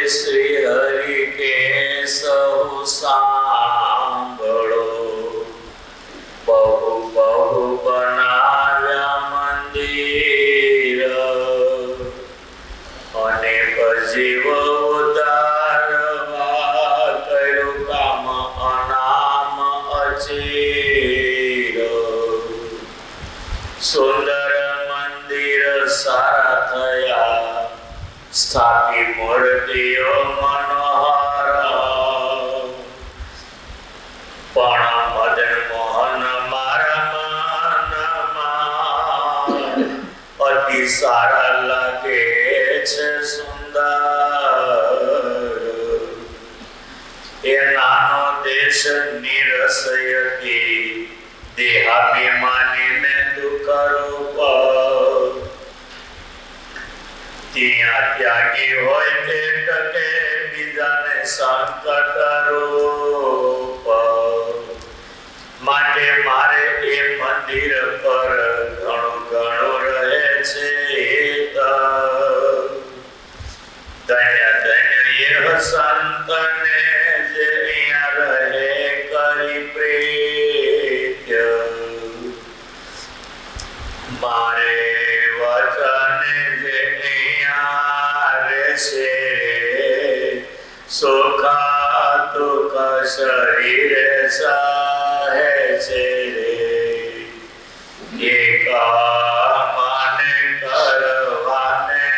श्री हरि के सहु सांभळो बहु बहु बनाव्या मंदिर अनेक जीव उद्धारवा कर्યું काम अनाम अचीर सुंदर मंदिर सारा थया स्थापी मूर्तिओ मनोहर पण मदन मोहन मारा मनमा अति सारा लागे छे सुंदर ए नानो देश निरसयती देहाभिमानी ने दुख रूप त्या त्यागी होय ते टके बीजाने संकट रूप माटे मारे ए मंदिर पर घणो घणो रहे छे हित धन्य धन्य ये संत ने जे अहिया रहे करी प्रीत्य मारे वचन जे अहिया रहेशे सुख दुख शरीर सहे छे एक मन करवाने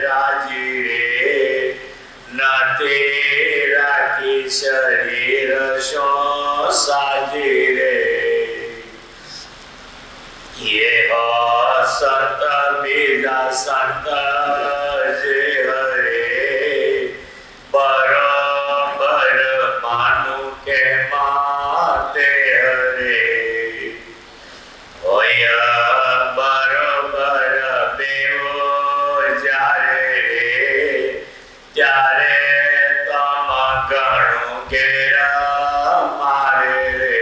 राजी रे नते राखी शरीर शो साजी रे ये संत बीजा संत जे हरे बरोबर मानु के माते हरे होय बरोबर बेवो जारे रे त्यारे तम गणु केरा मारे रे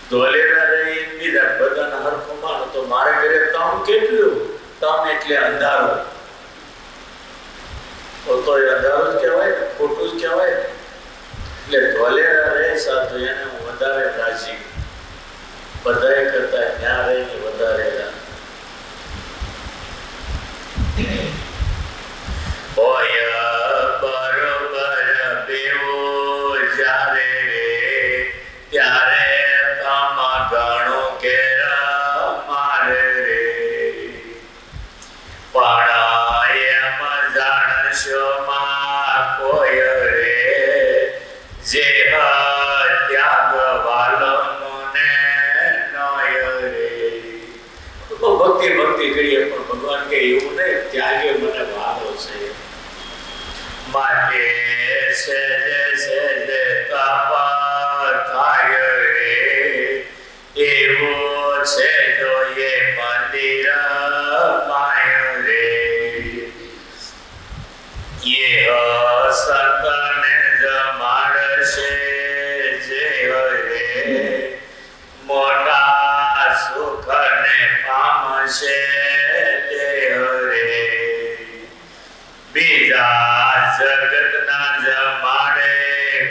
ધોલેરા રહી બીજા બધાના હરખું માનો તો મારે ઘરે તમ કેટલું તમ એટલે અંધારો તો એ અંધારો જ કહેવાય ને ખોટું જ કહેવાય ને એટલે ધોલેરા રહે સાધુ એને હું વધારે રાજી બધાએ કરતા ત્યાં રહીને વધારે હોય બરોબર બેવો જ્યારે રે ત્યારે ગણો કેરા મારે રે પણ એમ જાણશો માં કોઈ રે જે ત્યાગ વાલો મને નય રે ભક્તિ ભક્તિ કરીએ પણ ભગવાન કે એવું નહીં ત્યાગે મને વાલો છે માટે સેજે સેજે તપ થાય રે એવો છે તો એ મંદિર માય રે એ સંતને જમાડશે જે રે મોટા સુખને પામશે તે રે બીજા જગતના જમાડે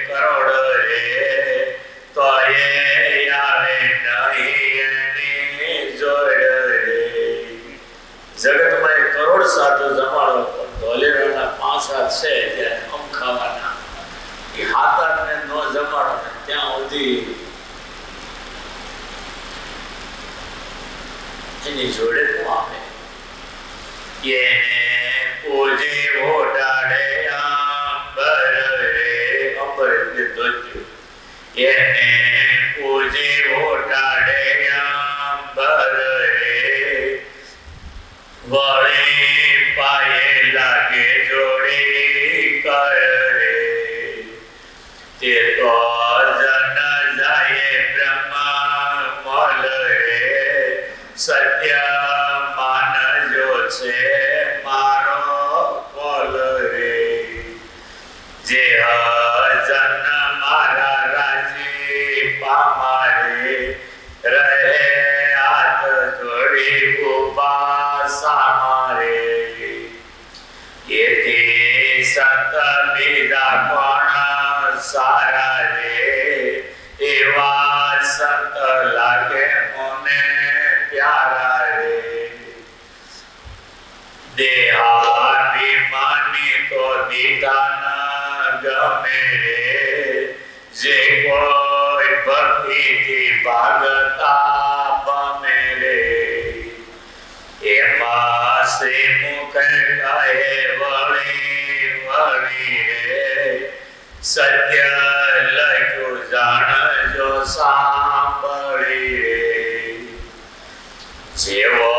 કરોડ રે તો એ આવે નહીં એની જોડ રે જગતમાં 1 કરોડ સાધુ જમાડો પણ ધોલેરાના 5 હાથ છે ત્યાં અમ ખાવાના એ હાથ હાથને ન જમાડો ને ત્યાં સુધી એની જોડે શું આવે એને પૂજે ઓટાડે અંબર રે અંબર એટલે ધોત્યું એને પૂજે ઓટાડે અંબર રે વળી પાયે લાગે જોડી કર રે તે તો જન જાય બ્રહ્મ મલ રે સત્ય માનજો છે મારો ફલ રે જે જન મારા રાજી પામારે રહે હાથ જોડી ઉપાસા મારે એથી સંત બીજા કોણ સારા રે, એવા સંત લાગે મને પ્યારા રે. દેહાભિમાની તો દીઠા ન ગમે રે, જે કોઈ ભક્તિથી ભાગતા બમે રે. એમાં શ્રી મુખ કહે વળી વળી રે, સત્ય લખ્યું જાણજો સાંભળી રે. જેવો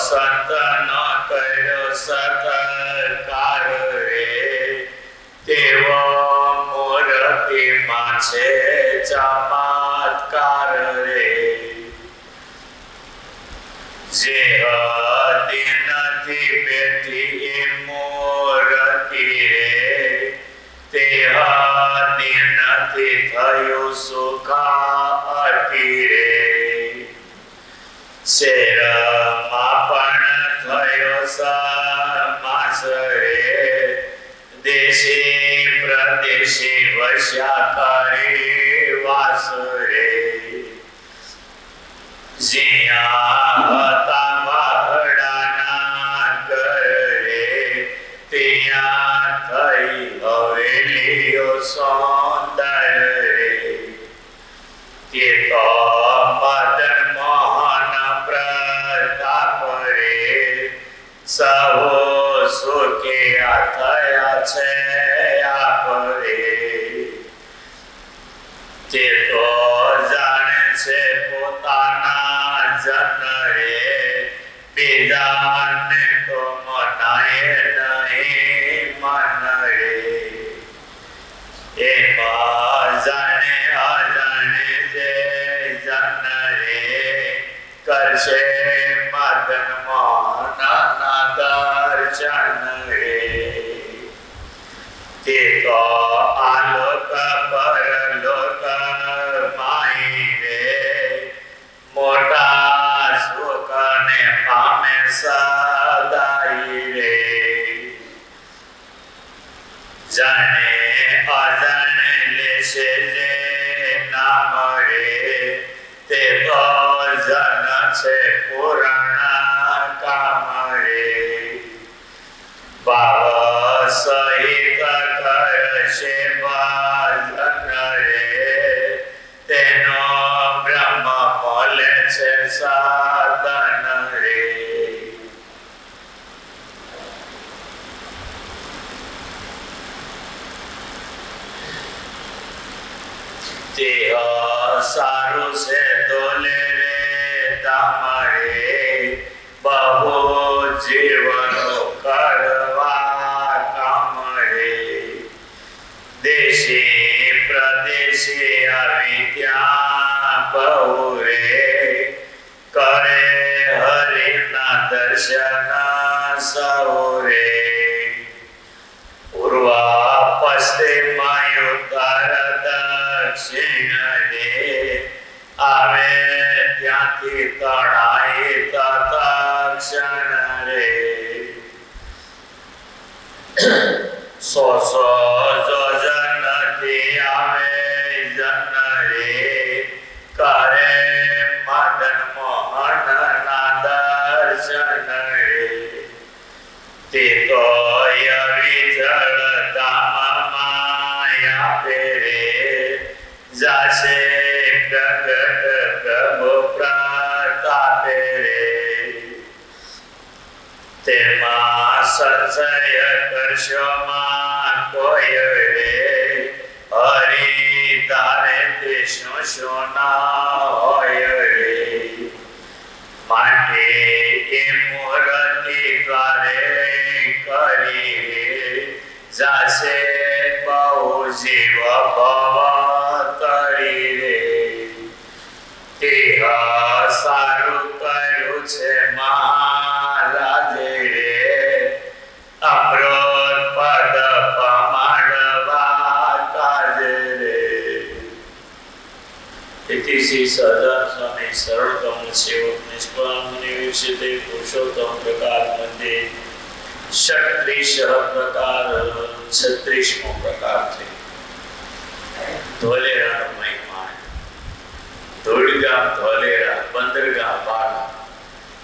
સંત ન કર્યો સત્કાર રે, તેવો મૂર્તિમાં છે ચમત્કાર રે. જે હદી નથી બેઠી એ મૂર્તિ રે, તે હદી નથી થયું સુખાતી રે. શેરમાં પણ થયો સમાસ રે, દેશી પ્રદેશી વસ્યા કરી વાસ રે. જ્યાં હતા વાહડાના ઘર રે, ત્યાં થઈ હવેલીઓ સુંદર રે. તે તો મદન મોહન પ્રતાપ રે, સહુ સુખિયા થયા છે આપ રે. તે તો જાણે છે પોતાના જન રે, બીજાને તો મનાય નહીં મન રે. એમાં જાણે અજાણે જે જન રે, કરશે મદન મોહનના દર્શન રે. તે તો આલોક પરલોક માઈ રે, મોટા સુખને પામે સદાઈ રે. જાણે અજાણે લેશે જે નામ રે, તે તો જન છે પુરાણા કામ રે. ભાવ સહિત કરશે ભજન રે, તેનો બ્રહ્મ મળે છે સાધન રે. તે સારું છે દોલે રે તમારે, બહુ જીવનો કરવા કામ રે. દેશી પ્રદેશી આવી ત્યાં બહુ રે, કરે હરિના દર્શન સૌ રે. પૂર્વ પશ્ચિમ ઉત્તર દક્ષિણ રે, આવે ત્યાંથી તણાઈ તત્ક્ષણ રે. સો જોજનથી આવે જન રે, કરે મદન મોહનના દર્શન રે. તે તો વિજળ ધામમાં આપે રે, જાશે પ્રગટ પ્રભુ પ્રતાપે રે. તેમાં સંશય કરશો માં કોઈ રે, હરિ તારે તે શું શું ના હોય રે. માટે એ મૂર્તિ દ્વારે કરી રે, જાશે બહુ જીવ ભવ તરી રે. તે સારું કર્યું છે મહારાજે રે, અમૃત પદ પમાડવા કાજે રે. તેથી શ્રી સહજાનંદ સ્વામી સરળતમ સેવક નિષ્કામ નિવેશિતે પુરુષોત્તમ પ્રકાર મંદિર 36 પ્રકાર 36મો પ્રકાર છે ધોલેરાનો મહિમા. ધોળગામ ધોલેરા, બંદરગામ બારા,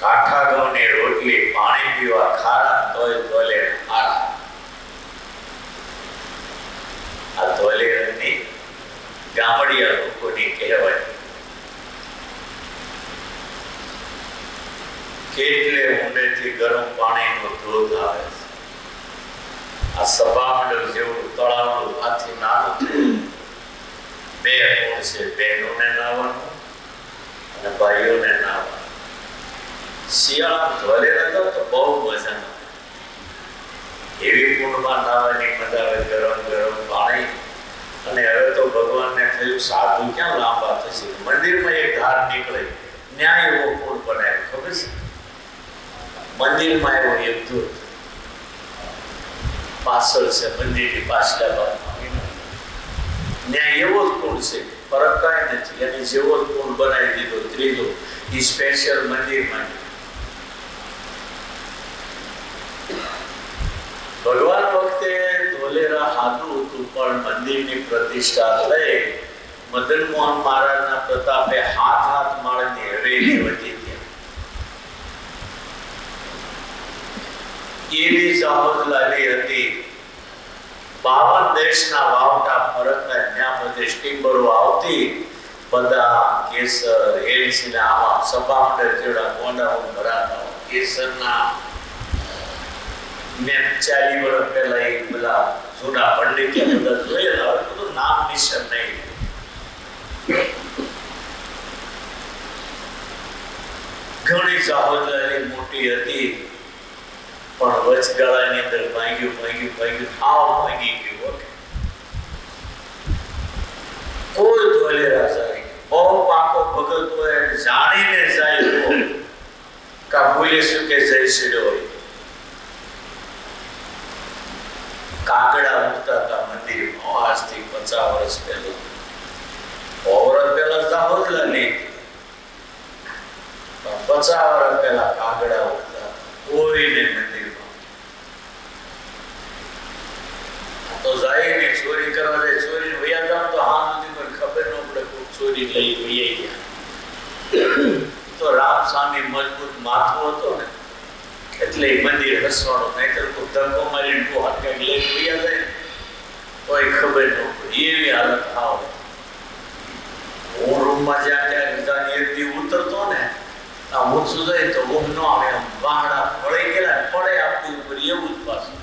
કાઠા ઘઉંની રોટલી, પાણી પીવા ખારા, તોય ધોલેરા હારા. આ ધોલેરાની ગામડિયા લોકોની કહેવાય. કેટલે ઊંડેથી ગરમ પાણીનો ધોધ આવે છે. આ સભામંડળ જેવું તળાવનું આથી નાનું છે. બે કુંડ છે, બહેનોને નાવાનું અને ભાઈઓને નાવાનું. શિયાળામાં ધોલેરા જાવ તો બહુ મજા આવે. એવી કુંડમાં નાવાની મજા આવે, ગરમ ગરમ પાણી. અને હવે તો ભગવાનને થયું સાધુ ક્યાં લાંબા થશે, મંદિરમાં એક ધાર નીકળે, ન્યાય એવો કુંડ બનાવ્યો. ખબર છે? મંદિરમાં એવો એક ધોધ પાછળ છે, મંદિરની પાછલા ભાગમાં ન્યાય એવો જ કુંડ છે. ફરક કાંઈ નથી. એને જેવો જ કુંડ બનાવી દીધો ત્રીજો, એ સ્પેશિયલ મંદિરમાં. ભગવાન વખતે ધોલેરા હાથું હતું, પણ મંદિરની પ્રતિષ્ઠા લઈ મદન મોહન મહારાજના પ્રતાપે હાથ માળની હવેલી વધી ગયા. એવી જાહોદલાલી હતી. 52 દેશના વાવટા ફરકના ત્યાં બધે સ્ટીમરો આવતી, બધા કેસર એલસીના આવા સભામંડળ જેવડા ગોંડાઓ ભરાતા. કેસરના મેં 40 વર્ષ પહેલા એક બધા જૂના પંડિત બધા જોયેલા, હવે બધું નામ નિશાન નહીં. ઘણી જાહોદલાલી મોટી હતી, પણ વચગાળાની અંદર ભાંગ્યું આવ ભાંગી ગયું. કોઈ ધોલેરા જાય બહુ પાકો ભગત હોય, જાણીને જાય તો કા ભૂલે શું કે જઈ છેડ્યો હોય. કાગડા ઉગતા હતા મંદિરમાં આજથી 50 વર્ષ પહેલા. 100 વર્ષ પહેલા જાહોદલાલી, 50 વર્ષ પહેલા કાગડા ઉગતા કોઈને મંદિરમાં. તો જાય ને ચોરી કરવા જાય, ચોરી વયા જાવ તો હા નથી પણ ખબર ન પડે કોઈ ચોરી લઈ વૈયા ગયા. તો રામસ્વામી મજબૂત માથું હતો ને એટલે મંદિર રસવાડો, નહીતર કોઈ ધક્કો મારીને કોઈ હાથ કંઈક લઈ વૈયા જાય તોય ખબર ન પડે. એવી હાલત આવે. હું રૂમમાં જ્યાં ત્યાં એકદી ઉતરતો ને આ ઊંચું જાય તો ઊંઘ ન આવે, આમ વાહડા વળી ગયેલા પડે આપણી ઉપર એવું જ પાછું.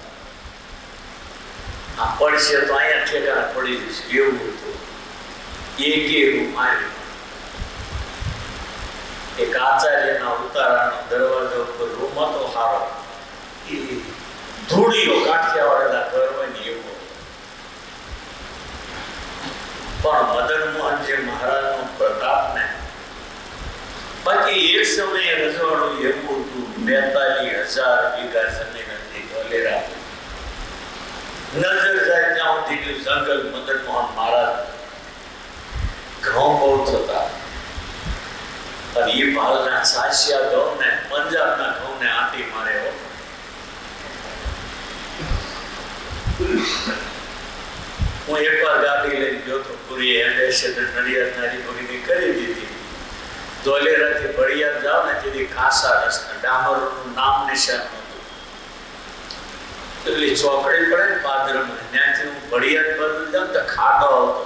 આ પડશે તો અહીંયા ઠેકાણે પડી જશે એવું હતું. એક રૂમ આવ્યું. એક આચાર્યના ઉતારાનો દરવાજો ઉપર રૂમ હતો સારો. એ ધૂળીઓ કાઠિયાવાડના ઘરમાંની એવો. પણ મદન મોહનજી મહારાજનો પ્રતાપ ને બાકી એક સમયે રજવાડું એવું હતું. 42,000 વીઘા જમીન હતી ધોલેરા. નજર જાય ત્યાં સુધી જંગલ. મદન મોહન મહારાજ ઘઉં બહુ થતા, અને એ ભાલના સાસિયા ઘઉં ને પંજાબના ઘઉં ને આંટી મારે. હું એકવાર ગાડી લઈને ગયો તો પૂરી એમ્બેસેડર નડિયાદ નારી ભગીની કરી દીધી. ધોલેરાથી બળિયાદ જાવ ને તેથી ખાસા રસ્તા, ડામરનું નામ નિશાન નહોતું. એટલી ચોકડી પડે ને પાદરમાં, ત્યાંથી હું બળિયાદ બાજુ જાઉં તો ખાડો હતો,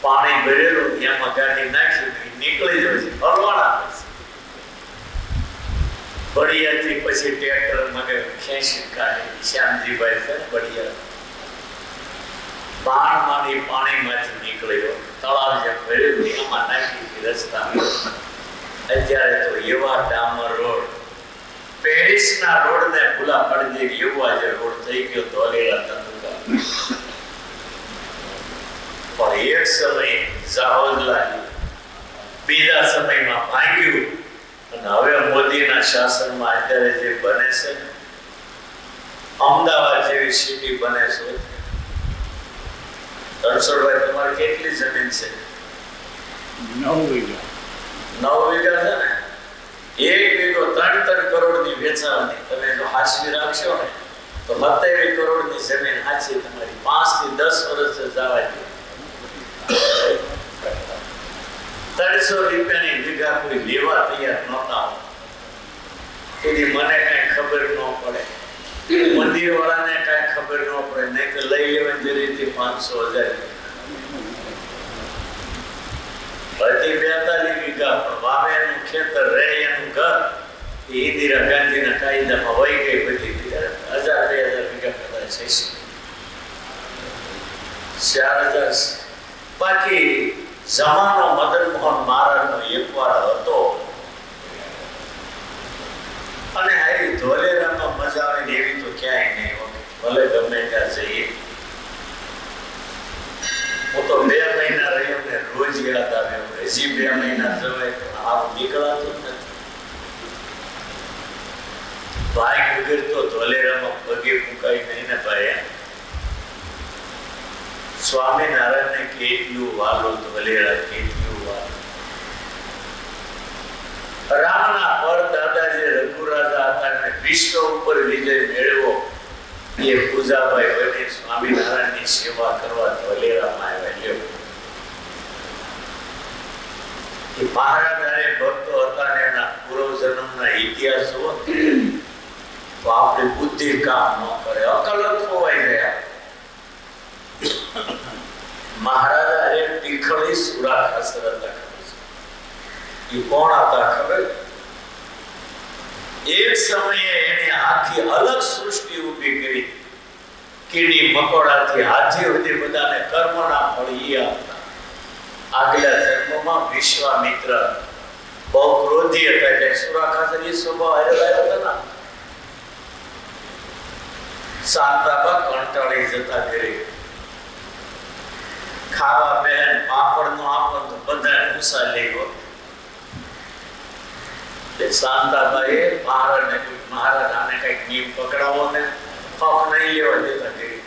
પાણી ભરેલું, એમાં ગાડી નાખી નીકળી જાય છે, ફરવાના પછી. બળિયાદથી પછી ટ્રેક્ટર મગે ખેંચી કાઢી શ્યામજીભાઈ છે બળિયાદ. બાણ મારી પાણીમાંથી નીકળ્યો, તળાવ જે ભરેલું એમાં નાખી રસ્તા. અત્યારે તો એવા ડામર રોડ, પેરિસના રોડને ભૂલા પડી દે એવો આજે રોડ થઈ ગયો ધોલેરા તાલુકા. પણ એક સમય જાહોદલાલી, બીજા સમયમાં ભાંગ્યું. અને હવે મોદીના શાસનમાં અત્યારે જે બને છે ને, અમદાવાદ જેવી સિટી બને છે. રણછોડભાઈ તમારી કેટલી જમીન છે? 9 વીઘા. 9 વીઘા છે ને. એક વીઘો 3 કરોડની વેચાવાની. તમે જો હાચવી રાખશો ને તો 27 કરોડની જમીન હાચી તમારી 5 થી 10 વર્ષ જવા દે. 300 રૂપિયાની વીઘા કોઈ લેવા તૈયાર નહોતા. એની મને કઈ ખબર ન પડે, મંદિર વાળાને કઈ ખબર ન પડે, નહીં તો લઈ લેવાની રીતે 500,000 બધી 42 વીઘા પણ વાવેનું ખેતર રહે એનું ઘર. ઇન્દિરા ગાંધીના કાયદામાં વહી ગઈ બધી 1000-2000 વીઘા કદાચ છે, 4000. બાકી જમાનો મદન મોહન મહારાજનો એકવાર હતો અને હારી ધોલેરામાં મજા આવે ને એવી તો ક્યાંય નહીં. ભલે ગમે ત્યાં જઈએ. હું તો 2 મહિના રહ્યો ને રોજ યાદ આવે. હજી 2 મહિના જવાય પણ આવું નીકળાતું નથી. ભાઈ વગર તો ધોલેરામાં પગે ફૂંકાય નહીં ને ભાઈ. સ્વામિનારાયણને કેટલું વાલું ધોલેરા, કેટલું વાલું. રામના પરદાદા જે રઘુરાજા હતા ને વિશ્વ ઉપર વિજય મેળવ્યો એ પૂજાભાઈ બની સ્વામિનારાયણની સેવા કરવા ધોલેરામાં આવ્યા. એ મહારાજાને ભક્તો હતા ને એના પૂર્વજન્મના ઇતિહાસ જુઓ તો આપણી બુદ્ધિ કામ ન કરે, અકલ જ ખોવાઈ ગયા. મહારાજા એ ટીખળી સુરા ખાસર હતા. એ કોણ હતા ખબર? એક સમયે એને આખી અલગ સૃષ્ટિ ઊભી કરી. કીડી મકોડાથી હાથી સુધી બધાને કર્મના ફળ ઈ આપતા. આગલા જન્મમાં વિશ્વામિત્ર બહુ ક્રોધી હતા એટલે સુરા ખાસર એ સ્વભાવ આવ્યો હતા. શાંતાબા કંટાળી જતા ઘરે. ખાવા બહેન પાપડ નો આપો તો બધા ઊંસા લઈ ગયો. શાંતાબાએ મહારાજને કહ્યું, મહારાજ આને કઈક નિયમ પકડાવો ને, હક નહીં લેવા દેતા ઘરે.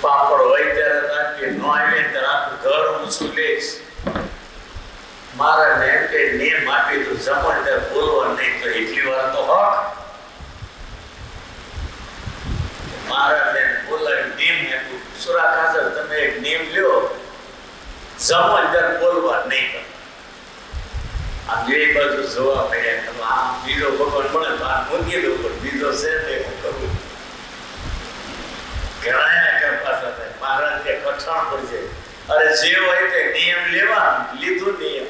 પાપડ હોય ત્યારે રાખીએ, ન આવે ત્યારે આખું ઘર ઊંચું લઈશ. મહારાજને એમ કે નિયમ આપી તો જમણ ત્યારે બોલવા નહીં, તો એટલી વાર તો હક. મહારાજને બોલાવી નિયમ આપ્યું, સુરા ખાસર તમે એક નિયમ લ્યો, જમણ ત્યારે બોલવા નહીં. આ બે બાજુ જોવા મળ્યા. આમ બીજો ભગવાન મળે તો આ મૂકી દઉં, પણ બીજો છે તે હું કરું. ઘણા કરતા સાથે મહારાજ કે કઠણ પડશે. અરે જે હોય તે નિયમ લેવા, લીધું નિયમ.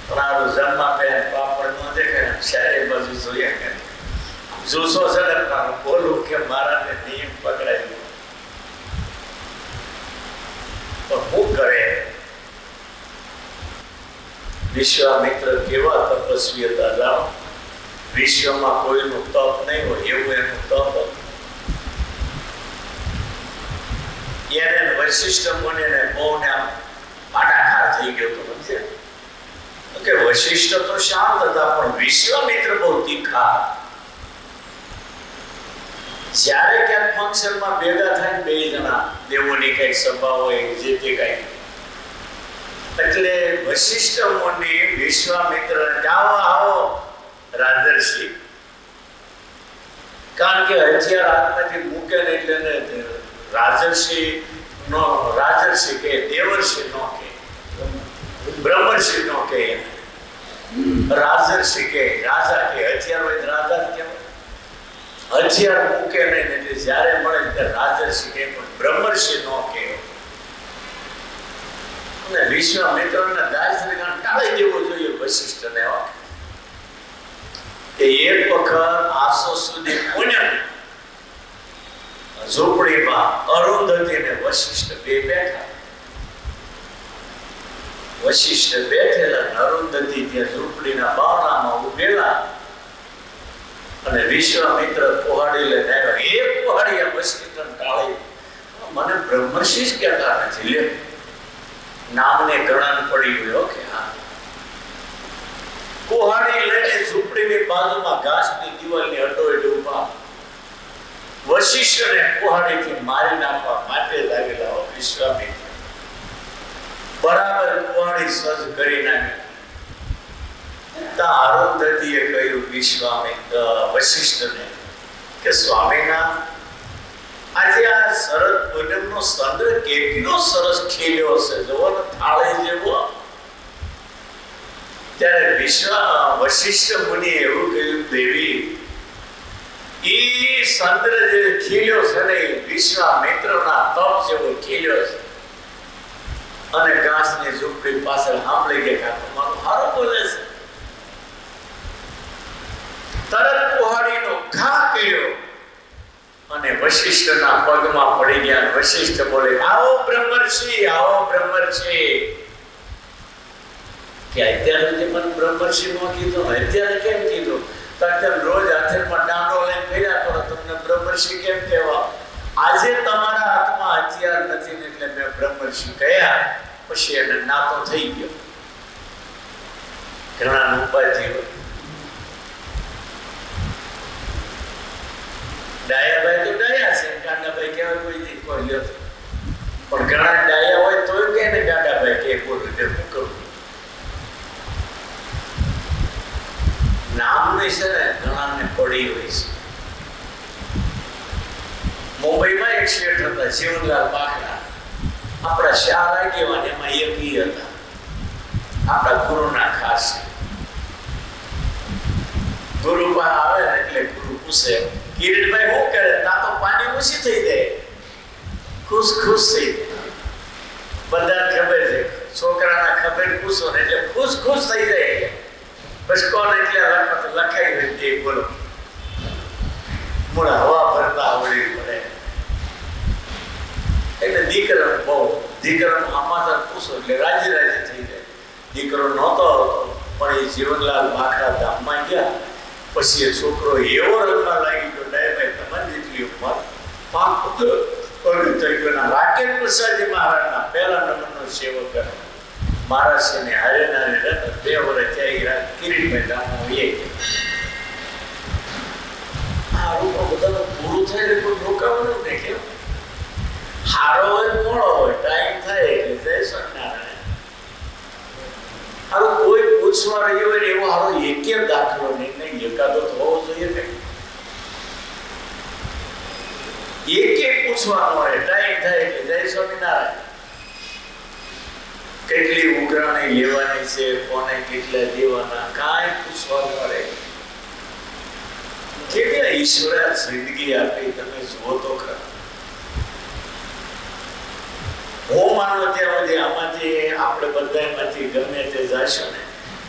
તમારું જમવા બે પાપડ નો દેખાય, ચારે બાજુ જોયા કરે. જોશો છે ને બોલું કે મહારાજને નિયમ પકડાય તો શું કરે? વિશ્વામિત્ર કેવા તપસ્વી હતા જાણો. વિશ્વમાં કોઈનું તપ નહીં હોય એવું એનું તપ હતું. એને વશિષ્ઠ મુનિને બહુ ને આડાખાર થઈ ગયો તો સમજે કે વશિષ્ઠ તો શાંત હતા પણ વિશ્વામિત્ર બહુ તીખા. જ્યારે ક્યાંક ફંક્શનમાં ભેગા થાય 2 જણા દેવોની કઈ સભા હોય જે તે કઈ, એટલે વશિષ્ઠ મુનિ વિશ્વામિત્ર જાઓ આવો રાજર્ષિ, કારણ કે હથિયાર હાથમાંથી મૂકે ને એટલે રાજર્ષિ નો રાજર્ષિ કે દેવર્ષિ નો કે બ્રહ્મર્ષિ નો કે રાજર્ષિ કે રાજા કે હથિયાર હોય રાજા કેવાય. હથિયાર મૂકે નહીં એટલે જ્યારે મળે ત્યારે રાજર્ષિ કે પણ બ્રહ્મર્ષિ નો કે. અને વિશ્વામિત્રને દાસરી ટાળી દેવો જોઈએ વશિષ્ઠને. કે એક વખત આસો સુધી પુણ્ય ઝૂંપડીમાં અરુંધતી ને વશિષ્ઠ બે બેઠા. વશિષ્ઠ બેઠેલા, અરુંધતી ત્યાં ઝૂંપડીના બારણામાં ઉભેલા અને વિશ્વામિત્ર કુહાડી લઈને આવ્યા. એક કુહાડી વશિષ્ઠને ટાળી. મને બ્રહ્મર્ષિ જ કહેતા નથી, લે નામને ગણન પડી ગયો કે હા. કુહાડી લઈને ઝૂંપડીની બાજુમાં ઘાસની દિવાલની અડોઅડ ઊભા. વશિષ્ઠને કુહાડીથી મારી નાખવા માટે લાગેલા વિશ્વામિત્ર. બરાબર કુવાડી સજ કરી નાખી. અરુંધતીએ કહ્યું વશિષ્ઠને કે સ્વામીના આજે આ શરદ પૂનમનો ચંદ્ર કેટલો સરસ ખીલ્યો છે, જોવો ને થાળી જેવો. ત્યારે વશિષ્ઠ મુનિ એવું કહ્યું, દેવી ઈ ચંદ્ર જે ખીલ્યો છે ને એ વિશ્વામિત્રના તપ જેવો ખીલ્યો છે. અને ઘાસની ઝૂંપડી પાછળ સાંભળી ગયા, તમારું સારું બોલે છે. તરત કુહાડીનો ઘા કર્યો અને વશિષ્ઠના પગમાં પડી ગયા. વશિષ્ઠ બોલે, આવો બ્રહ્મર્ષિ, આવો બ્રહ્મર્ષિ. કે અત્યારે જે મને બ્રહ્મર્ષિ નો કીધું, અત્યારે કેમ કીધું? તમે રોજ હાથમાં દાંડો લઈને ફર્યા કરો, તમને બ્રહ્મર્ષિ કેમ કહેવા? આજે તમારા હાથમાં હથિયાર નથી ને એટલે મેં બ્રહ્મર્ષિ કહ્યા. પછી એને નાતો થઈ ગયો. ઘણા ઉપાધિ હોય. ડાયાભાઈ તો ડાયા છે, ગાંડાભાઈ કહેવાય કોઈ દી કોઈ લ્યો. પણ ઘણા ડાયા હોય તો કે ને ગાંડાભાઈ કે બોલું શું કરું? નામની છે ને ઘણાને પડી હોય છે. મુંબઈમાં એક શેઠ હતા, જીવનલાલ બાખડા. આપણા શાહ આગેવાન એમાં એક ઈ હતા, આપણા ગુરુના ખાસ. ગુરુ પાસે આવે ને એટલે ગુરુ પૂછે, કિરીટભાઈ શું કરે? ના તો પાણી ઓછી થઈ જાય, ખુશ ખુશ થઈ જાય. બધાને ખબર છે, છોકરાના ખબર પૂછો ને એટલે ખુશ ખુશ થઈ જાય. બસ કોણ એટલે લખાઈ દે, બોલો મોડા હવા ભરતા આવડી પડે. એટલે દીકરો બહુ દીકરાનું સમાચાર પૂછો એટલે રાજી રાજી થઈ જાય. દીકરો નહોતો પણ એ જીવનલાલ બાખડા ધામમાં ગયા. પછી એ છોકરો એવો રંગમાં લાગી ગયો, ડાયભાઈ તમારી જેટલી ઉંમર રાકેશ પ્રસાદજી મહારાજના પહેલા નંબરનો સેવક હતો. મહારાજને હારે નારે 2 વર્ષ ત્યાં કિરીટભાઈ ધામમાં વહી ગયા. આ રૂપો બધાનો પૂરું થાય એટલે કોઈ રોકાવાનું નહીં. કેમ હારો હોય મોડો હોય, ટાઈમ થાય એટલે જય સ્વામિનારાયણ. હારું કોઈ પૂછવા રહ્યો હોય એવો હારો એક દાખલો નહીં, એકાદો તો હોવો જોઈએ ને. એક પૂછવાનો હોય, ટાઈમ થાય એટલે જય સ્વામિનારાયણ. કેટલી ઉઘરાણી લેવાની છે, કોને કેટલા દેવાના, કાંઈ પૂછવાનું મળે. કેવી ઈશ્વરે જિંદગી આપી તમે જુઓ તો ખરા. હું માનો ત્યાં સુધી આમાંથી આપણે બધામાંથી ગમે તે જશો ને,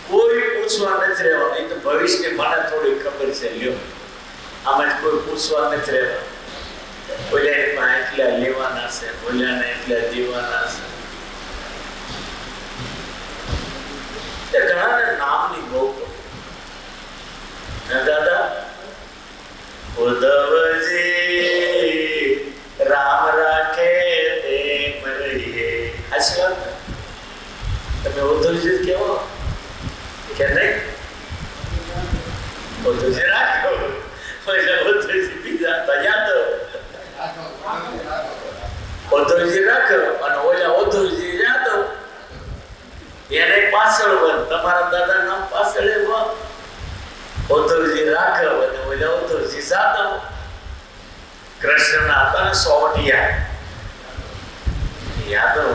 કોઈ પૂછવા નથી રહેવાનું. એ તો ભવિષ્યની મને થોડી ખબર છે, લ્યો આમાં કોઈ પૂછવા નથી રહેવાનું. બોલ્યા એટલા લેવાના છે, બોલ્યાને એટલા દેવાના છે. ઘણા નામની બહુ દાદા ઉદ્ધવજી રામ રાખે તેમ રહીએ. આશી વાત તમે ઉદ્ધવજી કેવો કે નહીં? ઉદ્ધવજી રાખો ઉદ્ધવજી બીજા યાદવ ઉદ્ધવજી રાખો અને ઓલા ઉદ્ધવજી યાદવ એને પાછળ વન. તમારા દાદા નામ પાછળ ઉદ્ધવજી રાઘવ અને ઓલા ઉદ્ધવજી જાદવ. કૃષ્ણના હતા ને સોવટિયા યાદવ.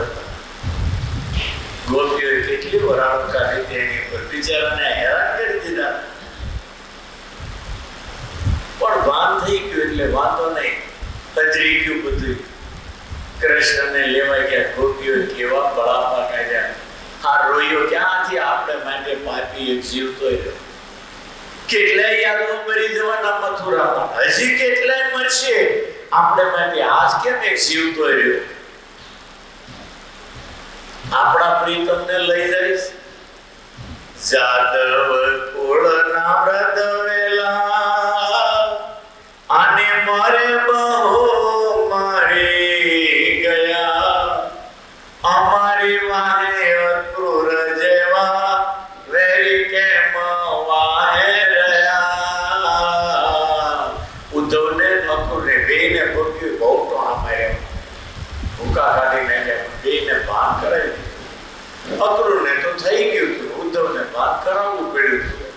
ગોપીઓએ કેટલી વરાળો કાઢી હતી એની ઉપર, બિચારાને હેરાન કરી દીધા. પણ ભાન થઈ ગયું એટલે વાંધો નહીં, હજરી ગયું બધું. કૃષ્ણને લેવા ગયા, ગોપીઓ કેવા બળાપા કાઢ્યા. આ રોયો ક્યાંથી આપણે માટે પાપી એક જીવતો રહ્યો. કેટલાય યાદો મરી જવાના મથુરામાં, હજી કેટલાય મરશે આપણે માટે. આજ કેમ એક જીવતો રહ્યો? આપણા પ્રીતમને લઈ જઈશ. જાદવ કુળના વ્રત વેલા આને મારે બહુ મારી ગયા. અમારી વાહે અક્રૂર જેવા વેરી કેમ વાહે રહ્યા. ઉદ્ધવને અક્રૂરને બેને ભોગ્યું, બહુ ટોણા માર્યા, ભૂકા કાઢી નાખ્યા. બેને ભાન કરાવી. અક્રૂરને તો થઈ ગયું હતું, ઉદ્ધવને વાત કરાવવું પડ્યું હતું.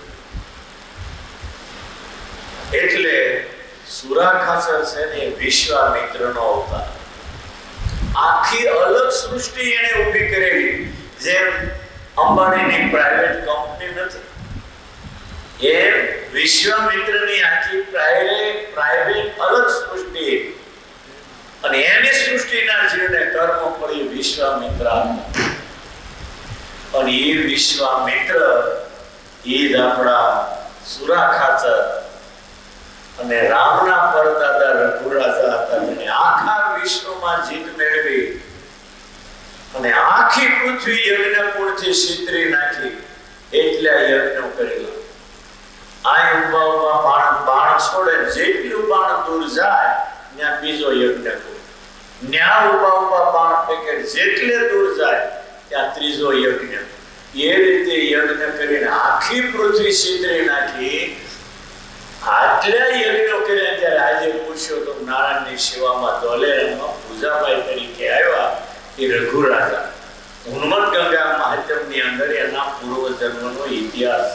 એટલે સુરાખાસર છે ને વિશ્વામિત્રનો અવતાર. આખી અલગ સૃષ્ટિ એને ઊભી કરેલી. જેમ અંબાણીની પ્રાઇવેટ કંપની નથી, એમ વિશ્વામિત્રની આખી પ્રાઇવેટ અલગ સૃષ્ટિ. અને એની સૃષ્ટિના જીવને કર્મ ફળી વિશ્વામિત્ર. અને એ વિશ્વામિત્ર એ જ આપણા સુરાખાચર અને રામના પરદાદા રઘુરાજા હતા. અને આખા વિશ્વમાં જીત મેળવી અને આખી પૃથ્વી યજ્ઞકુંડથી છિદ્રી નાખી. એટલા યજ્ઞો કરેલા. આ ઉભા બાણ છોડે, જેટલું બાણ દૂર જાય ત્યાં બીજો યજ્ઞ કુંડ. ન્યા ઉભા બાણ ફેંકે, જેટલે દૂર જાય ત્યાં ત્રીજો યજ્ઞ. એ રીતે યજ્ઞ કરીને આખી પૃથ્વી છિદ્રી નાખી. આટલા યજ્ઞો કર્યા ત્યારે આજે પુરુષોત્તમ નારાયણની સેવામાં ધોલેરામાં પૂજાભાઈ તરીકે આવ્યા એ રઘુરાજા. ઉન્મત્ત ગંગા મહાત્મ્યની અંદર એના પૂર્વજન્મનો ઇતિહાસ.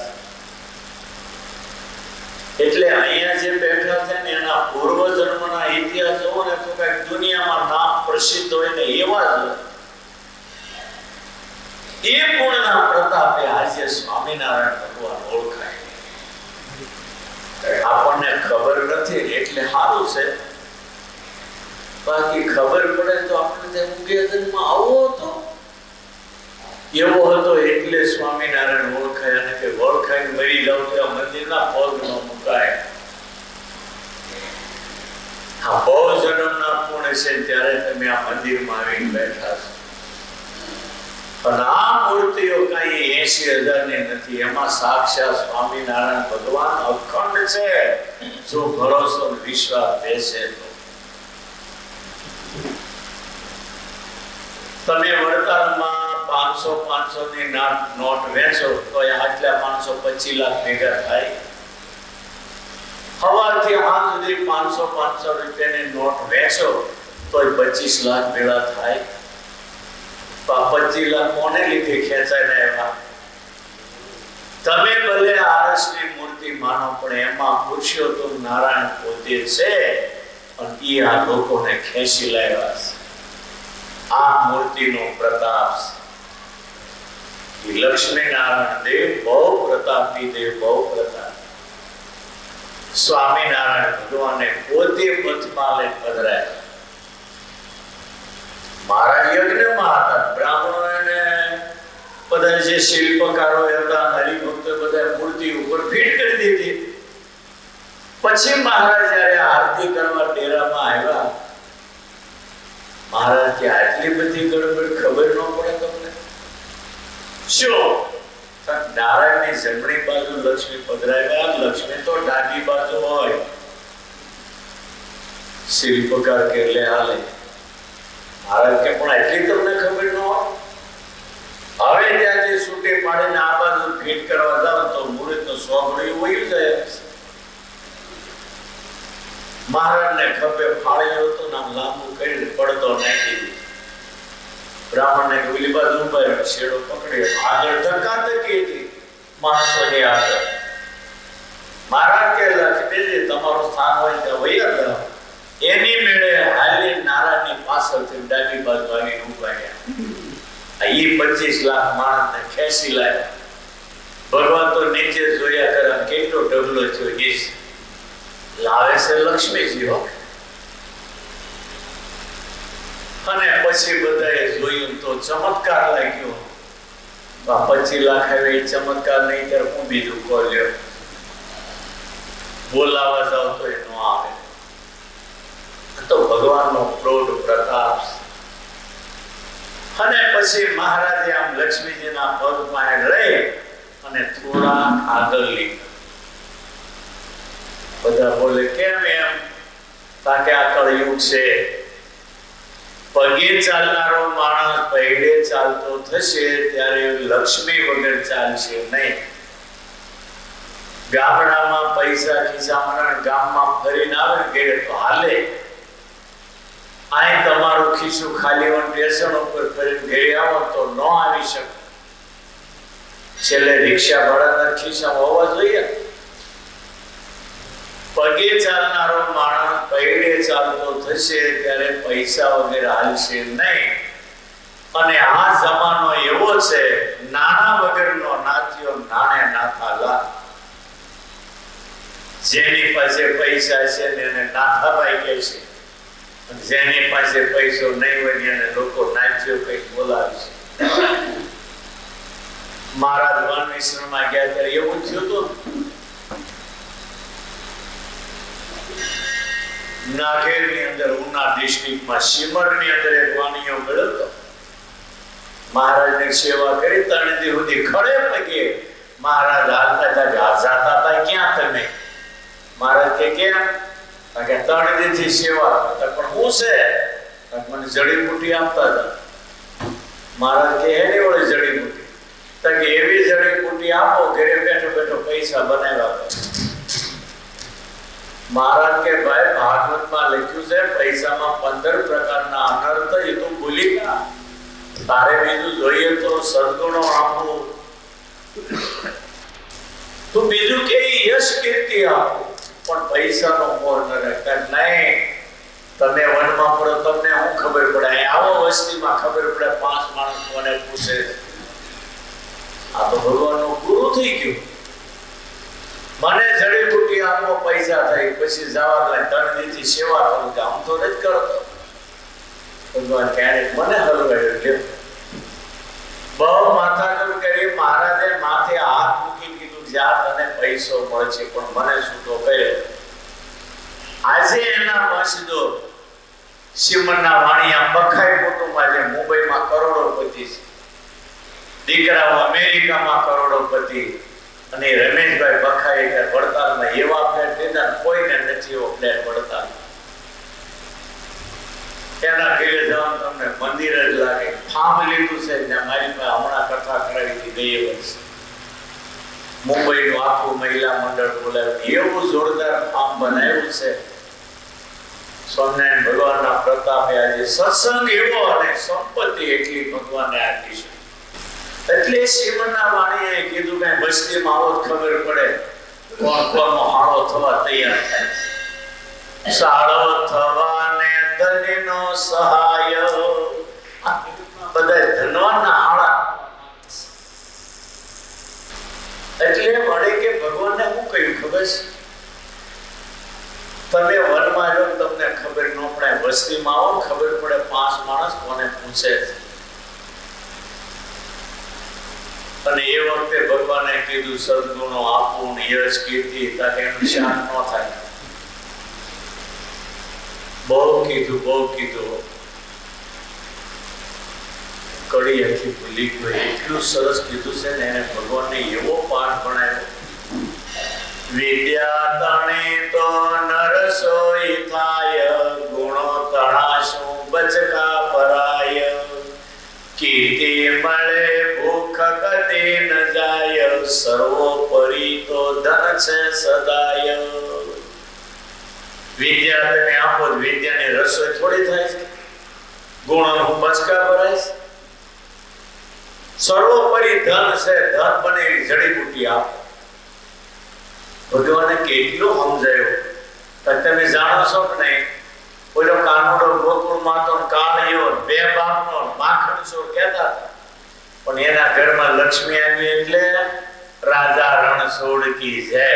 એટલે અહીંયા જે બેઠા છે ને એના પૂર્વજન્મના ઇતિહાસ જોવો ને તો કઈક દુનિયામાં નામ પ્રસિદ્ધ હોય ને એવા જ. એ પૂર્ણના પ્રતાપે આજે સ્વામિનારાયણ ભગવાન ઓળખાય. આપણને ખબર નથી એટલે સારું છે, બાકી ખબર પડે તો આપણે ઉગેજનમાં આવો હતો એવો હતો એટલે સ્વામિનારાયણ ઓળખાય. અને કે ઓળખાય મરી જાવ તો મંદિરના પગ ન મુકાય. આ બહુ જન્મના પુણ્ય છે ત્યારે તમે આ મંદિરમાં આવીને બેઠા છો. પણ આ મૂર્તિઓ કઈ 80,000 ની નથી. એમાં સાક્ષાત સ્વામિનારાયણ ભગવાન અખંડ છે. જો ભરોસો વિશ્વાસ બેસે તો તમે વડતાલમાં 500 ની નોટ વેચો તો આટલા 525 લાખ ભેગા થાય. સવારથી સાંજ સુધી 500 રૂપિયાની નોટ વેચો તો 25 લાખ ભેગા થાય. 25 લાખ કોને લીધે ખેંચાઈને આવ્યા? તમે ભલે આરસની મૂર્તિ માનો, પણ એમાં પુરુષોત્તમ નારાયણ પોતે છે અને એ આ લોકોને ખેંચી લાવ્યા છે. આ મૂર્તિનો પ્રતાપ છે. લક્ષ્મી નારાયણ દેવ બહુ પ્રતાપી દેવ, બહુ પ્રતાપ. સ્વામિનારાયણ ભગવાને પોતે પથમાલે પધરાયા. મહારાજ યજ્ઞમાં હતા. બ્રાહ્મણોને બધા જે શિલ્પકારો હતા, હરિભક્તો બધા મૂર્તિ ઉપર ભીડ કરી દીધી. પછી મહારાજ જયારે આરતી કરવા ડેરામાં આવ્યા, મહારાજ કે આટલી બધી ગડબડ ખબર ન પડે તમને? શું નારાયણની જમણી બાજુ લક્ષ્મી પધરાવ્યા, લક્ષ્મી તો ડાબી બાજુ હોય. શિલ્પકાર કે લે હાલે. મહારાજ કે પણ એટલી તમને ખબર ન હોય? હવે ત્યાંથી છૂટે પાડીને આ બાજુ ભેટ કરવા જાવ તો મુહૂર્ત નો 100 ઘડી વહી જાય. મહારાજને ખભે ફાળ્યો હતો, નામ લાંબુ કરીને પડદો નાખી દીધો. બ્રાહ્મણને ઓલી બાજુ ઉભા રહ્યો, શેડો પકડી આગળ ધક્કાધક્કી હતી માણસોની આગળ. મહારાજ કે લક્ષ્મીજી તમારું સ્થાન હોય ત્યાં વૈયા જાઓ. એની મેળે હાલી નારાયણની પાછળથી ડાબી બાજુ આવીને ઉભા રહ્યા. એ 25 લાખ માણસને ખેંચી લાવ્યા. ભગવાન તો નીચે જોયા કરે કેટલો ઢગલો થયો. એ લાવે છે લક્ષ્મીજી હો. અને પછી બધાએ જોયું તો ચમત્કાર લાગ્યો. 25 લાખ આવે એ ચમત્કાર નહીં ત્યારે હું બીજું ખોલ્યો. બોલાવા જાવ તો એ ન આવે. તો ભગવાનનો પ્રૌઢ પ્રતાપ. અને પછી મહારાજે આમ લક્ષ્મીજીના પગમાં રહી અને થોડા આગળ લીધા. બધા બોલે કેમ એમ? તાકે આ કળયુગ છે. પગે ચાલનારો માણસ પૈડે ચાલતો થશે ત્યારે લક્ષ્મી વગર ચાલશે નહીં. ગામડામાં પૈસા ખિસ્સામાં ગામમાં ફરીને આવે ઘેરે તો હાલે. અહીં તમારું ખિસ્સું ખાલી હોય સ્ટેશન ઉપર ફરીને ઘેરે આવો તો ન આવી શકે. છેલ્લે રિક્ષા ભાડાના ખિસ્સામાં હોવા જોઈએ. પગે ચાલનારો માણસ પૈડે ચાલતો થશે ત્યારે પૈસા વગેરે હાલશે નહીં. અને આ જમાનો એવો છે, નાણા વગરનો નાથિયો નાણે નાથા લા. જેની પાસે પૈસા છે એને નાથાભાઈ કહે છે, જેની પાસે પૈસો નહીં હોય એને લોકો નાથિયો કઈ બોલાવે છે. મહારાજ વન વિશ્રમમાં ગયા ત્યારે એવું થયું હતું. નાગેરની અંદર ઉના ડિસ્ટ્રિક્ટમાં શિમરની અંદર એક વાણીઓ મળ્યો હતો. મહારાજની સેવા કરી 3 દી સુધી ખડે પગે મહારાજ હાલતા હતા. જાતા હતા ક્યાં તમે? મહારાજ કે કેમ? કે 3 દીથી સેવા કરતા. પણ હું છે મને જડીબુટી આપતા હતા. મહારાજ કે એની વળી જડીબુટી? તો કે એવી જડીબુટી આપો ઘરે બેઠો બેઠો પૈસા બનાવ્યા. મહારાજ કે ભાઈ ભાગવતમાં લખ્યું છે પૈસામાં 15 પ્રકારના અનર્થ. એ તું ભૂલી ગયા? તારે બીજું જોઈએ તો સદગુણો આપો, તું બીજું કે યશ કીર્તિ આપો, પણ પૈસાનો મોહ ન રાખતા. નહીં, તમે વનમાં પડો તમને શું ખબર પડે? આવો વસ્તીમાં ખબર પડે. 5 માણસ મને પૂછે આ તો ભગવાનનો ગુરુ થઈ ગયો. મને જડીબુટી આપો પૈસા થાય પછી જવા દે. 3 દીથી સેવા કરું કે આમ તો નથી કરતો. ભગવાન ક્યારેક મને હલવાડ્યો લે. બહુ માથા કરું કરી. મહારાજે માથે હાથ મૂકી કીધું જ્યાં તને પૈસો મળશે પણ મને છૂટો કર્યો. આજે એના વંશજો શિમરના વાણિયા બખાઈ કુટુંબમાં જે મુંબઈમાં કરોડોપતિ છે, દીકરાઓ અમેરિકામાં કરોડોપતિ, અને રમેશભાઈ બખાઈ વડતાલમાં એવા ફ્લેટ દીધા કોઈને નથી એવો ફ્લેટ વડતાલ. એના ઘરે જવાનું તમને મંદિર જ લાગે. ફાર્મ લીધું છે ત્યાં મારી પાસે હમણાં કથા કરાવી હતી ગયે વર્ષે. મુંબઈનું આખું મહિલા મંડળ બોલાવ્યું. એવું જોરદાર ફાર્મ બનાવ્યું છે. સ્વામિનારાયણ ભગવાનના પ્રતાપે આજે સત્સંગ એવો અને સંપત્તિ એટલી ભગવાને આપી છે. એટલે શિવના વાણીએ કીધું કે વસ્તીમાં આવો ખબર પડે કોણ કોનો હાળો થવા તૈયાર થાય. સાળો થવાને ધનનો સહાય. બધા ધનવાનના હાળા. એટલે મળે કે ભગવાનને શું કહ્યું ખબર છે? તમે વનમાં જો તમને ખબર ન પડે, વસ્તીમાં આવો ખબર પડે 5 માણસ કોને પૂછે. અને એ વખતે ભગવાને કીધું સદગુણો આપું, યશ કીર્તિ, તાકે એનું શાન ન થાય. બહુ કીધું. કડી આખી ભૂલી ગયો. એટલું સરસ કીધું છે ને એને ભગવાનને એવો પાઠ ભણાવ્યો. વિદ્યા તણે તો નરસોઈ થાય, ગુણો તણાશું બચકા પરાય. કીર્તિ મળે ભૂખ કદી ન જાય, સર્વોપરી તો ધન છે સદાય. વિદ્યા તમે આપો, વિદ્યાની રસોઈ થોડી થાય છે? ગુણોનું બચકા ભરાય છે. સર્વોપરી ધન છે, ધન બનેલી જડીબુટી આપો. ભગવાને કેટલું સમજાયું. તમે જાણો છો કે નહીં? ઓલો કાનુડો ગોકુળમાં તો કાળિયો 2 બાપનો માખણ ચોર કહેતા હતા. પણ એના ઘરમાં લક્ષ્મી આવી એટલે રાજા રણછોડ કી જય.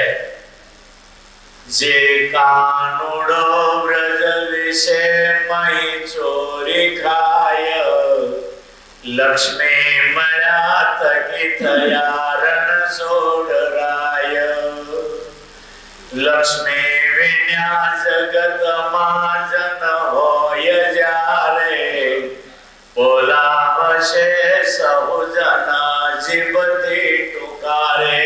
જે કાનુડો વ્રજ વિશે મહી ચોરી ખાય, લક્ષ્મી મળ્યા તકી થયા રણછોડ રાય. લક્ષ્મી વિના જગતમાં જન હોય જ્યારે, બોલાવશે સહુ જના જીવતી ટુકારે.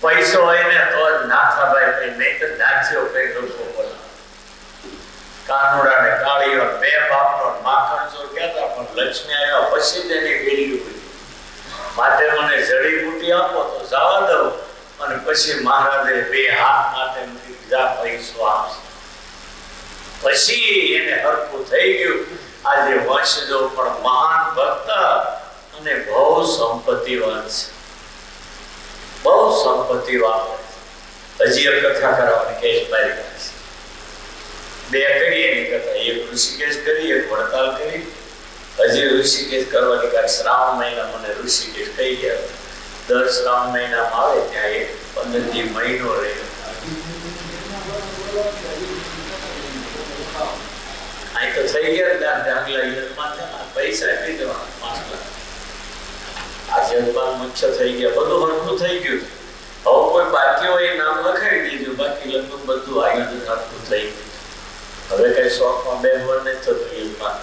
પૈસો હોય ને તો નાથાભાઈ કઈ, નહીં તો નાચ્યો કઈ લોકો બોલા. કાનુડા ને કાળીઓ 2 બાપનો માખણ ચોર કહેતા. પણ લક્ષ્મી આવ્યા પછી જ એની વેલ્યુ હતી. માટે મને જડીબુટી આપો તો જવા દઉં. અને પછી મહારાજે 2 હાથ માટે બીજા પૈસો આપશે. પછી એને હરખું થઈ ગયું. આજે વંશજો પણ મહાન ભક્ત અને બહુ સંપત્તિવાન છે, બહુ સંપત્તિવાન. હજી એક કથા કરવાની કેસ મારી પાસે બે કરીએ એની કથા, એક ઋષિકેશ કરી, એક વડતાલ કરી. હજી ઋષિકેશ કરવાની કાંઈ શ્રાવણ મહિના મને ઋષિકેશ કહી ગયા. દર શ્રાવણ મહિનામાં આવે ત્યાં એક 15 મહિનો રહે. અહીં તો થઈ ગયા દાખલા યજમાન થયા, પૈસા આપી દેવાના 5 લાખ. આ યજમાન મુખ્ય થઈ ગયા, બધું હરખું થઈ ગયું. હવે કોઈ બાકી હોય નામ લખાવી દીધું, બાકી લગભગ બધું આયોજન હરખું થઈ ગયું. હવે કઈ શોખમાં બે વાર નથી થતું યજમાન.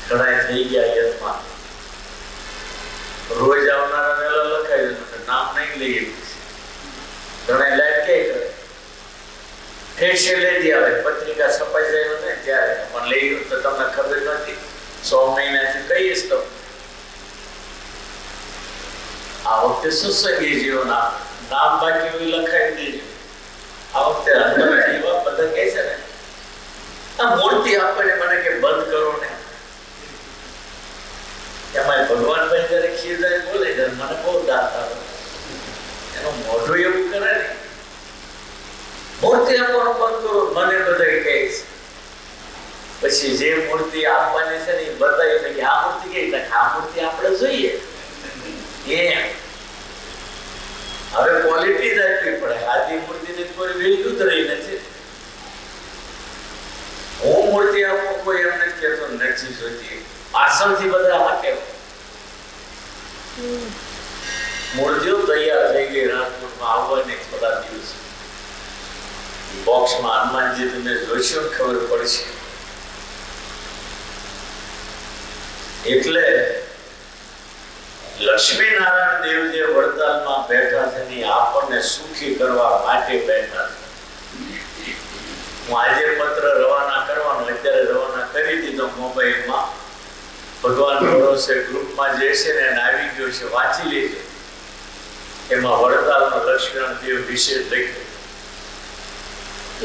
ઘણા થઈ ગયા યજમાન. રોજ આવનારા વેલા લખાવી દીધું, નામ નહીં લઈએ. ઘણા લાઈટ કે કરે ફેરશે લેતી આવે, પત્રિકા છપાઈ જાય ને ત્યારે પણ લઈ ગયું તો તમને ખબર નથી. 100 મહિનાથી કહીશ તો આ વખતે સત્સંગી જીવો નામ બાકી હોય લખાવી દેજો. આ વખતે હનુમાન જેવા બધા કહે છે ને, આ મૂર્તિ આપણને મને કે બંધ કરો ને. એમાં ભગવાન ભાઈ જયારે ખીરદારી બોલે ત્યારે મને બહુ દાંત આવે. એનું મોઢું એવું કરે ને, મૂર્તિ આપવાનું બંધ કરો મને બધા કહે છે. પછી જે મૂર્તિ આપવાની છે ને એ બતાવી કે આ મૂર્તિ કઈ, આ મૂર્તિ આપણે જોઈએ. હવે ક્વોલિટી જ આપવી પડે. આદિ મૂર્તિની કોઈ વેલ્યુ જ રહી નથી. હું મૂર્તિ આપું કોઈ એમ નથી કહેતો નથી જોઈતી, પાછળથી બધા હાકે. મૂર્તિઓ તૈયાર થઈ ગઈ, રાજકોટમાં આવવાની થોડા દિવસ. બોક્સમાં હનુમાનજી તમે જોશો ખબર પડશે. એટલે લક્ષ્મી નારાયણ દેવ જે વડતાલમાં બેઠા છે ને આપણને સુખી કરવા માટે બેઠા છે. હું આજે પત્ર રવાના કરવાનો, અત્યારે રવાના કરી દીધો મોબાઈલમાં. ભગવાન ભરોસે ગ્રુપમાં જે છે ને એને આવી ગયો છે, વાંચી લેજો. એમાં વડતાલમાં લક્ષ્મીનારાયણ દેવ વિશે લખ્યું.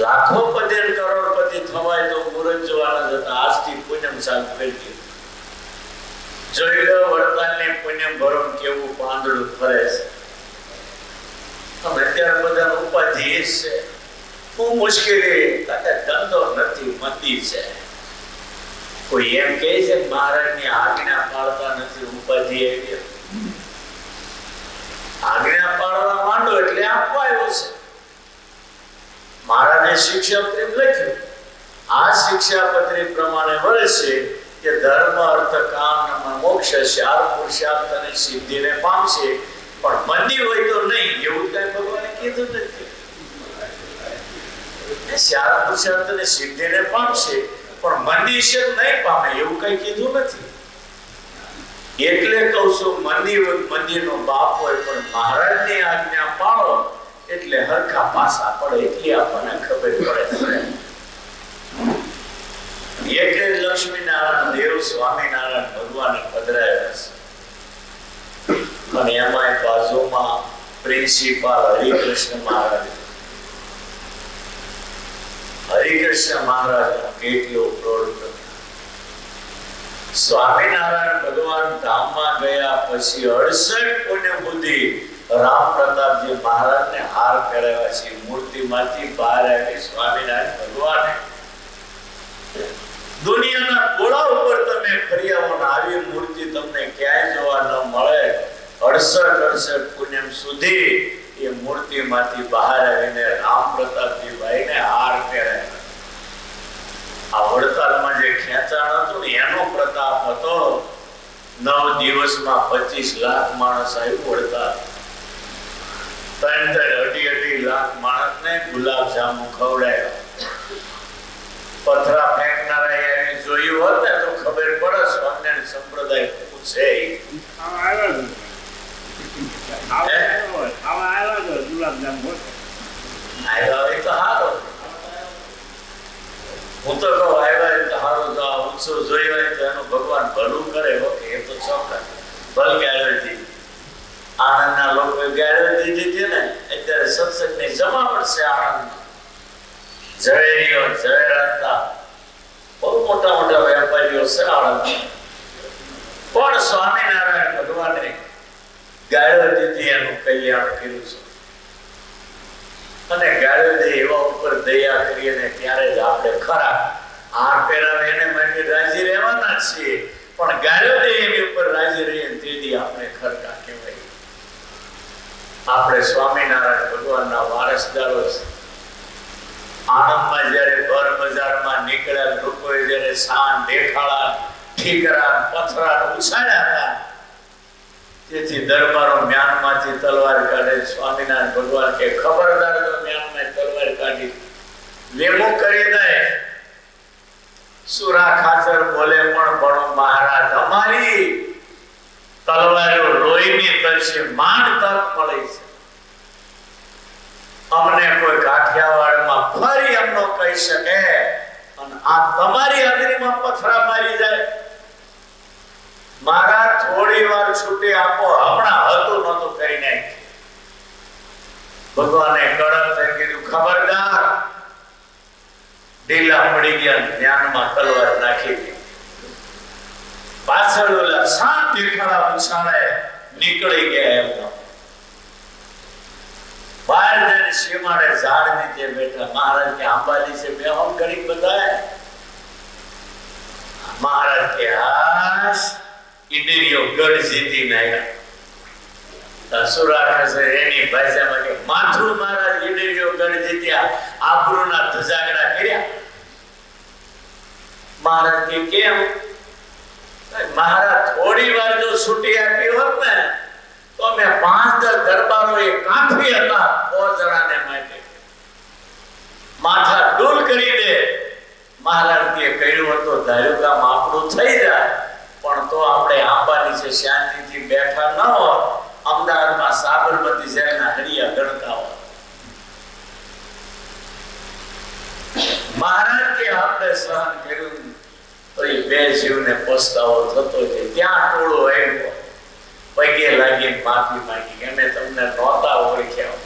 લાખો પતિ કરોડપતિ થવાય તો મુરત જોવાના જતા આજથી પૂનમ ચાલુ કરી દીધું. જોઈ લો વડતાલની પુણ્ય ભરણ કેવું પાંદડું ફરે છે. અત્યારે બધા ઉપાધિ છે. શું મુશ્કેલી? ધંધો નથી, મંદી છે. કોઈ એમ કહે છે મહારાજની આજ્ઞા પાળતા નથી, ઉપાધિ આવી. આજ્ઞા પાળવા માંડો એટલે આપવા આવ્યો છે. મહારાજે શિક્ષાપત્રી લખ્યું, આ શિક્ષાપત્રી પ્રમાણે વર્ષે કે ધર્મ અર્થ કામ મોક્ષ 4 પુરુષાર્થ અને સિદ્ધિને પામશે, પણ મંદી હોય તો નહીં. એવું કઈ ભગવાને કીધું નથી. 4 પુરુષાર્થ અને સિદ્ધિને પામશે પણ મંદી છે નહીં પામે, એવું કઈ કીધું નથી. એટલે કહું છું, મંદીનો બાપ હોય પણ મહારાજની આજ્ઞા પાળો એટલે હરખા પાસા પડે. એટલી આપણને ખબર પડે. એટલે લક્ષ્મી નારાયણ દેવ સ્વામિનારાયણ ભગવાને પધરાયા છે. અને એમાં બાજુમાં પ્રિન્સિપાલ હરિકૃષ્ણ મહારાજ. હરિકૃષ્ણ મહારાજ કેટલો પ્રોડ. સ્વામિનારાયણ ભગવાન ધામમાં ગયા પછી 68 પુણ્ય બુદ્ધિ રામ પ્રતાપજી મહારાજને હાર કરાવ્યા છે. મૂર્તિમાંથી બહાર આવી સ્વામિનારાયણ ભગવાને દુનિયાના ગોળા ઉપર તમે ફરી આવો ને આવી મૂર્તિ તમને ક્યાંય જોવા ન મળે. 68 પુણ્યમ સુધી એ મૂર્તિમાંથી બહાર આવીને રામ પ્રતાપજી ભાઈને હાર કરાવ્યા. આ વડતાલમાં જે ખેંચાણ હતું ને એનો પ્રતાપ હતો. 9 દિવસમાં 25 લાખ માણસ આવ્યું વડતાલ. 3.5 લાખ માણસને ગુલાબ જાંબુ ખવડાવ્યા. પથરા ફેંકનારા આવી જોયું હોત ને તો ખબર પડે સ્વામિનારાયણ સંપ્રદાય પૂછે. હું તો કહું આવ્યા તો સારું, તો આ ઉત્સવ જોઈ હોય તો એનું ભગવાન ભલું કરે. ઓકે, એ તો ચોક્કસ ભલ ગાળ્યો હતી. આણંદના લોકોએ ગાળ્યો દીધી હતી ને, અત્યારે સત્સંગની જમાવટ છે આણંદમાં. ઝવેરીઓ, ઝવેરાતના બહુ મોટા મોટા વેપારીઓ છે આણંદમાં. પણ સ્વામિનારાયણ ભગવાને ગાળો દીધી એનું કલ્યાણ કર્યું છે. અને ગાળો દે એવા ઉપર દયા કરીને ત્યારે જ આપણે ખરા હાર પહેરાવે એને માટે રાજી રહેવાના છીએ, પણ ગાળો દે એની ઉપર રાજી રહીએ તેથી આપણે ખરકા કહેવાય. આપણે સ્વામિનારાયણ ભગવાનના વારસદારો છે. આણંદમાં જયારે બર બજારમાં નીકળ્યા લોકોએ જયારે શાન દેખાડા ઠીકરા પથરા ઉછાળ્યા હતા, તેથી દરબારો મ્યાનમાંથી તલવાર કાઢે. સ્વામિનારાયણ ભગવાન કે ખબરદાર તો મ્યાનમાં તલવાર કાઢી વિમુખ કરી દે. સુરા ખાચર બોલે પણ ભણો મહારાજ અમારી તલવારો લોહીની તરસે માંડ તક મળી છે. અમને કોઈ કાઠિયાવાડમાં ફરી એમનો કહી શકે અને આ તમારી હાજરીમાં પથરા મારી જાય. મારા થોડી વાર છૂટી આપો, હમણાં હતું નહોતું કરી નાખી. ભગવાને કડક થઈ કીધું ખબરદાર. ઢીલા પડી ગયા, જ્ઞાનમાં તલવાર નાખી દીધી. પાછળ ઓલા શાંત દેખાડા ઉછાળે નીકળી ગયા. એમનો બહાર જઈને સીમાડે ઝાડ નીચે બેઠા. મહારાજ કે આંબાજી છે બે હમ ઘડીક બતાય. મહારાજ કે હાશ ઈડરીઓ ગઢ જીતીને આવ્યા. સુરાખસે એની ભાષામાં કે માથું મહારાજ ઈડરીઓ ગઢ જીત્યા, આબરૂના ધજાગડા કર્યા. મહારાજ કે કેમ? મહારાજ થોડી વાર જો છૂટી આપી હોત ને તો મેં 5-10 દરબારોએ કાફી હતા 100 જણાને માટે માથા ડૂલ કરી દે. મહારાજ કે કહ્યું હતું ધાર્યું કામ આપણું થઈ જાય, પણ તો આપણે આંબાની છે શાંતિથી બેઠા ન હોત, અમદાવાદમાં સાબરમતી જેલના હરિયા ગણતા હોત. મહારાજ કે આપણે સહન કર્યું તો એ બે જીવને પસ્તાવો થતો છે. ત્યાં ટોળો આવ્યો, પગે લાગીને માફી માંગી કે અમે તમને નહોતા ઓળખ્યા.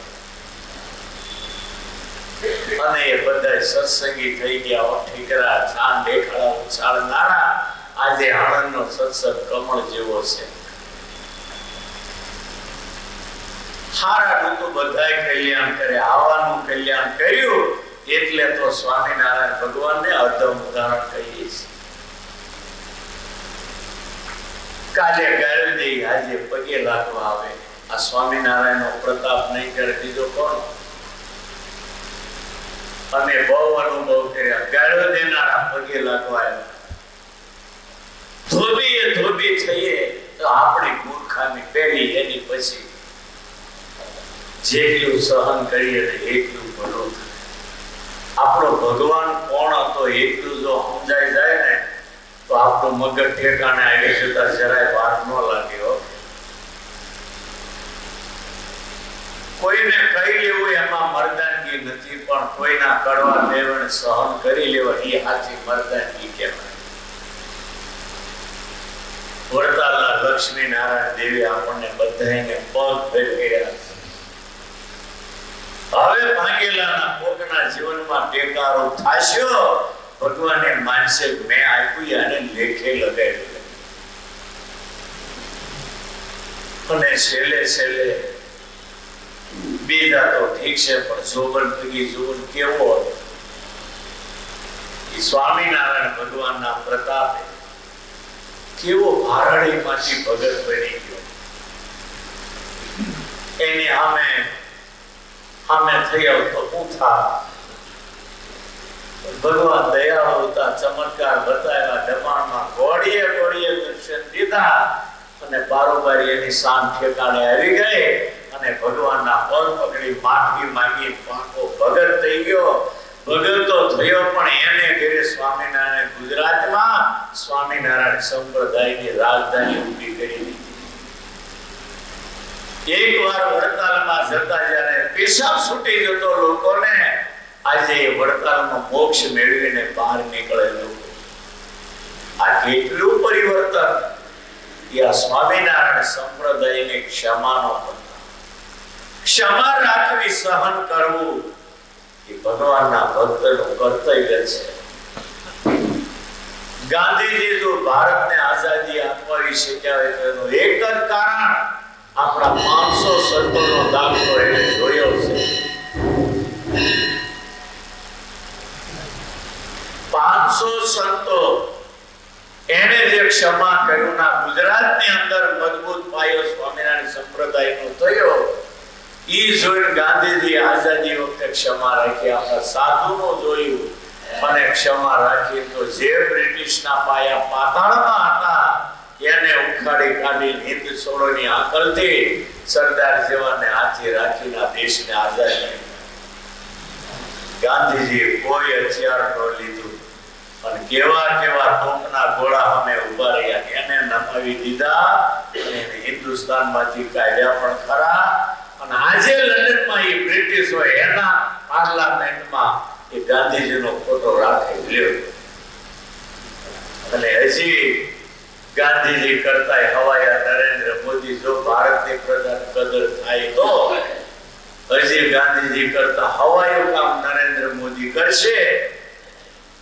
અને એ બધા સત્સંગી થઈ ગયા. ઠીકરા ચાંદ દેખાડા ઉછાળનારા. આજે આણંદનો સત્સંગ કમળ જેવો છે. હારાનું તો બધાય કલ્યાણ કરે, આવાનું કલ્યાણ કર્યું એટલે તો સ્વામિનારાયણ ભગવાનને અધમ ઉદાહરણ કહીએ છીએ. કાલે ગાળી આજે પગે લાગવા આવે. આ સ્વામિનારાયણ નો પ્રતાપ નહીં કરે બીજો કોણ? અમે બહુ અનુભવ કર્યા. ગાળો દેનારા પગે લાગવા આવ્યા. ધોબી થઈએ તો આપણી મૂર્ખામી પહેલી, એની પછી જેટલું સહન કરીએ એટલું ભલું થાય. આપણો ભગવાન કોણ હતો એટલું જો સમજાઈ જાય ને તો આપણું મગજ ઠેકાણે આવી જતા જરાય વાર ન લાગ્યો. કોઈને કહી લેવું એમાં મર્દાનગી નથી, પણ કોઈના કડવા દેવણ સહન કરી લેવા એ સાચી મર્દાનગી કહેવાય. વડતાલના લક્ષ્મી નારાયણ દેવી આપણને બધાને પગ ફેરવ્યા. હવે ભાગેલાના કોકના જીવનમાં ટેકારો થાશ્યો. ભગવાને માનસે મેં આપ્યું અને લેખે લગાડ્યું. અને છેલ્લે બીજા તો ઠીક છે, પણ જોબન પગી જોબન કેવો હતો? એ સ્વામિનારાયણ ભગવાનના પ્રતાપે કેવો ભારણીમાંથી ભગત બની ગયો. એને આમે થઈ આવતો હું થા. ભગવાન દયાળુ હતા, ચમત્કાર બતાવ્યા. દબાણમાં ઘોડીએ દર્શન દીધા અને બારોબારી એની શાન ઠેકાણે આવી ગઈ. અને ભગવાનના પગ પકડી માફી માંગી પાકો ભગત થઈ ગયો. ભગત તો થયો, પણ એને ઘરે સ્વામિનારાયણ ગુજરાતમાં સ્વામિનારાયણ સંપ્રદાયની રાજધાની ઊભી કરી દીધી. એકવાર વડતાલમાં જતા જ્યારે પેશાબ છૂટી જતો લોકોને, આજે વડતાલમાં મોક્ષ મેળવીને બહાર નીકળે લોકો. આ કેટલું પરિવર્તન! આ સ્વામિનારાયણ સંપ્રદાયની ક્ષમાનો ક્ષમા રાખવી, સહન કરવું એ ભગવાનના ભક્તનું કર્તવ્ય છે. ગાંધીજી જો ભારતને આઝાદી અપાવી શક્યા હોય તો એનું એક જ કારણ આપણા 500 સંતોનો દાખલો એને જોયો છે. 500 સંતો એને જે ક્ષમા કર્યું ના ગુજરાતની અંદર મજબૂત પાયો સ્વામિનારાયણ સંપ્રદાયનો થયો. ઈ જોઈને ગાંધીજી આઝાદી વખતે ક્ષમા રાખી. આપણા સાધુનો જોયું અને ક્ષમા રાખી તો જે બ્રિટિશના પાયા પાતાળમાં હતા એને ઉખાડી કાઢી હિન્દ છોડોની આકલથી સરદાર જેવાને હાથી રાખીને દેશને આઝાદી. ગાંધીજી કોઈ હથિયાર ન લીધું અને કેવા કેવા તોપના ગોળા સામે ઉભા રહ્યા એને નમાવી દીધા અને હિન્દુસ્તાનમાંથી કાઢ્યા પણ ખરા. અને આજે લંડનમાં એ બ્રિટિશ હોય એના પાર્લામેન્ટમાં એ ગાંધીજીનો ફોટો રાખી લ્યો. અને હજી ગાંધીજી કરતા હવાયા નરેન્દ્ર મોદી જો ભારતની પ્રધાન કદર થાય તો હજી ગાંધીજી કરતા હવાયું કામ નરેન્દ્ર મોદી કરશે.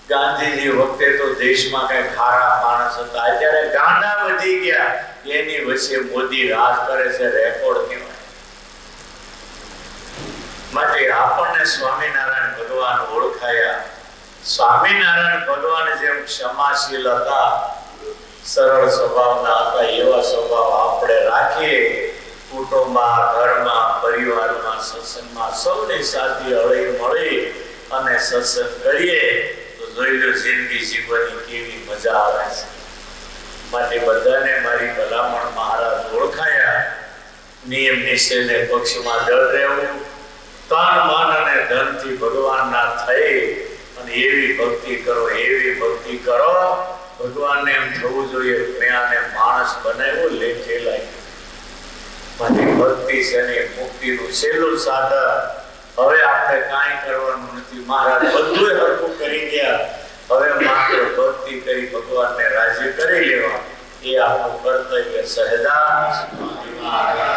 ગાંધીજી વખતે તો દેશમાં કઈ ખારા માણસ હતા, અત્યારે ગાંડા વધી ગયા. એની વચ્ચે મોદી રાજ કરે છે, રેકોર્ડ કહેવાય. માટે આપણને સ્વામિનારાયણ ભગવાન ઓળખાયા. સ્વામિનારાયણ ભગવાન જેમ ક્ષમાશીલ હતા, સરળ સ્વભાવના હતા, એવા સ્વભાવ આપણે રાખીએ. કુટુંબમાં, ઘરમાં, પરિવારમાં, સત્સંગમાં સૌની સાથે હળી મળી અને સત્સંગ કરીએ તો જોઈ લો જિંદગી જીવવાની કેવી મજા આવે છે. માટે બધાને મારી ભલામણ મહારાજ ઓળખાયા. નિયમ નિશ્ચયને પક્ષમાં દળ રહેવું, તન મન અને ધનથી ભગવાનના થઈ અને એવી ભક્તિ કરો, એવી ભક્તિ કરો. ભગવાનને એમ થવું જોઈએ મેં આને માણસ બનાવ્યો લેખે લાગ્યો. માટે ભક્તિ છે ને મુક્તિનું છેલ્લું સાધન. હવે આપણે કાંઈ કરવાનું નથી. મહારાજ બધું હરખું કરી ગયા. હવે માત્ર ભક્તિ કરી ભગવાનને રાજી કરી લેવા એ આપણું કર્તવ્ય. સહજાનંદ સ્વામી મહારાજ